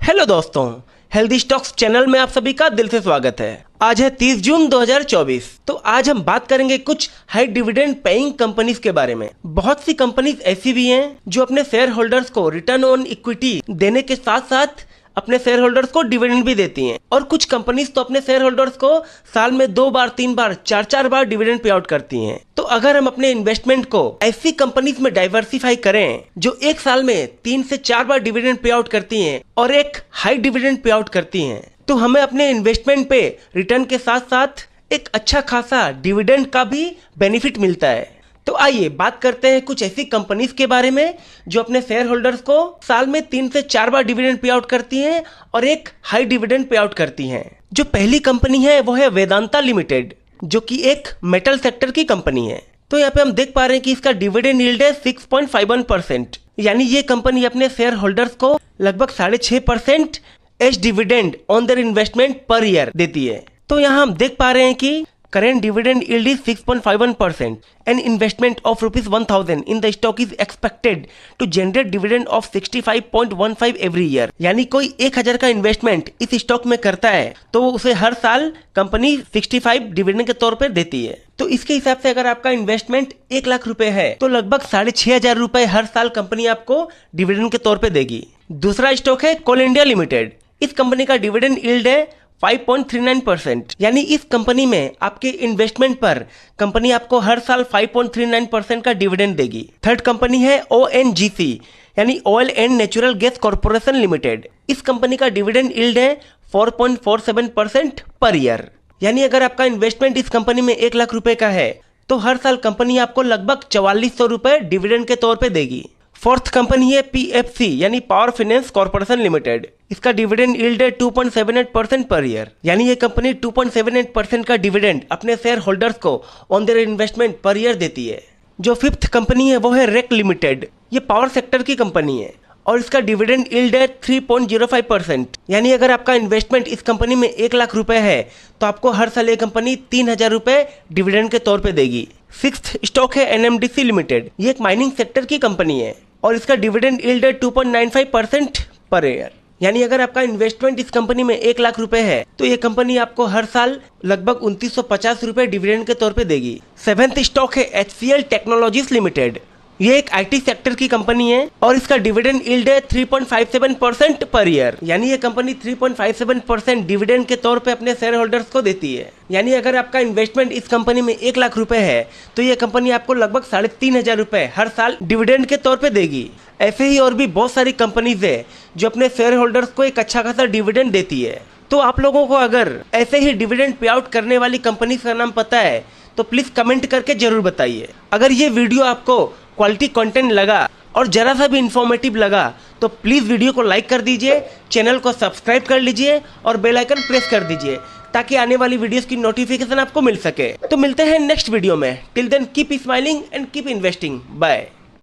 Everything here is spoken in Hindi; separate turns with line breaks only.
हेलो दोस्तों, हेल्दी स्टॉक्स चैनल में आप सभी का दिल से स्वागत है। आज है 30 जून 2024। तो आज हम बात करेंगे कुछ हाई डिविडेंड पेइंग कंपनीज के बारे में। बहुत सी कंपनीज ऐसी भी हैं जो अपने शेयर होल्डर्स को रिटर्न ऑन इक्विटी देने के साथ साथ अपने शेयर होल्डर्स को डिविडेंड भी देती हैं। और कुछ कंपनीज तो अपने शेयर होल्डर्स को साल में 2 बार, 3 बार, 4 बार डिविडेंड पे आउट करती हैं। तो अगर हम अपने इन्वेस्टमेंट को ऐसी कंपनीज में डाइवर्सिफाई करें जो एक साल में 3 से 4 बार डिविडेंड पे आउट करती हैं और एक हाई डिविडेंड पे आउट करती हैं, तो हमें अपने इन्वेस्टमेंट पे रिटर्न के साथ साथ एक अच्छा खासा डिविडेंड का भी बेनिफिट मिलता है। तो आइए बात करते हैं कुछ ऐसी कंपनीज के बारे में जो अपने शेयर होल्डर्स को साल में 3 से 4 बार डिविडेंड पे आउट करती हैं और एक हाई डिविडेंड पे आउट करती हैं। जो पहली कंपनी है वो है वेदांता लिमिटेड, जो कि एक मेटल सेक्टर की कंपनी है। तो यहाँ पे हम देख पा रहे हैं कि इसका डिविडेंड यील्ड है 6.51%, यानी ये कंपनी अपने शेयर होल्डर्स को लगभग 6.5% as dividend on their investment पर ईयर देती है। तो यहाँ हम देख पा रहे हैं कि current dividend yield is 6.51%. An investment of ₹1000 in the stock is expected to generate dividend of 65.15 every year. यानी कोई 1000 का इन्वेस्टमेंट इस स्टॉक में करता है तो उसे हर साल कंपनी 65 डिविडेंड के तौर पर देती है। तो इसके हिसाब से अगर आपका इन्वेस्टमेंट 1 लाख रुपए है तो लगभग 6500 रुपए हर साल कंपनी आपको डिविडेंड के तौर पर देगी। दूसरा स्टॉक है कोल इंडिया लिमिटेड। इस कंपनी का डिविडेंड यील्ड है 5.39%, यानी इस कंपनी में आपके इन्वेस्टमेंट पर कंपनी आपको हर साल 5.39% का डिविडेंड देगी। थर्ड कंपनी है ONGC, यानी oil and natural gas corporation limited. इस कंपनी का डिविडेंड यील्ड है 4.47% पर ईयर, यानी अगर आपका इन्वेस्टमेंट इस कंपनी में 1 लाख रुपए का है तो हर साल कंपनी आपको लगभग 4400 रुपए डिविडेंड के तौर पे देगी। फोर्थ कंपनी है PFC, यानी पावर फाइनेंस कॉर्पोरेशन लिमिटेड। इसका डिविडेंड यील्ड है 2.78% पर ईयर, यानी ये कंपनी 2.78% का डिविडेंड अपने शेयर होल्डर्स को ऑन देयर इन्वेस्टमेंट पर ईयर देती है। जो फिफ्थ कंपनी है वो है रेक लिमिटेड। ये पावर सेक्टर की कंपनी है और इसका डिविडेंड यील्ड है 3.05%, यानी अगर आपका इन्वेस्टमेंट इस कंपनी में 1 लाख रुपए है तो आपको हर साल ये कंपनी 3000 रुपए डिविडेंड के तौर पे देगी। सिक्स्थ स्टॉक है NMDC लिमिटेड। ये एक माइनिंग सेक्टर की कंपनी है और इसका डिविडेंड यील्ड है 2.95% पर ईयर, यानी अगर आपका इन्वेस्टमेंट इस कंपनी में 1 लाख रुपए है तो ये कंपनी आपको हर साल लगभग 2950 रुपए डिविडेंड के तौर पे देगी। सेवेंथ स्टॉक है HCL टेक्नोलॉजीज लिमिटेड। ये एक IT सेक्टर की कंपनी है और इसका डिविडेंड यील्ड है 3.57% पर ईयर, यानी ये कंपनी 3.57% डिविडेंड के तौर पे अपने शेयर होल्डर्स को देती है। यानी अगर आपका इन्वेस्टमेंट इस कंपनी में 1 लाख रुपए है तो ये कंपनी आपको लगभग 3500 रुपए हर साल डिविडेंड के तौर पे देगी। ऐसे ही और भी बहुत सारी कंपनीज है जो अपने शेयर होल्डर्स को एक अच्छा खासा डिविडेंड देती है। तो आप लोगों को अगर ऐसे ही डिविडेंड पे आउट करने वाली कंपनीज का नाम पता है तो प्लीज कमेंट करके जरूर बताइए। अगर ये वीडियो आपको क्वालिटी कंटेंट लगा और जरा सा भी इंफॉर्मेटिव लगा तो प्लीज वीडियो को लाइक कर दीजिए, चैनल को सब्सक्राइब कर लीजिए और बेल आइकन प्रेस कर दीजिए ताकि आने वाली वीडियोस की नोटिफिकेशन आपको मिल सके। तो मिलते हैं नेक्स्ट वीडियो में। Till then keep smiling and keep investing. Bye.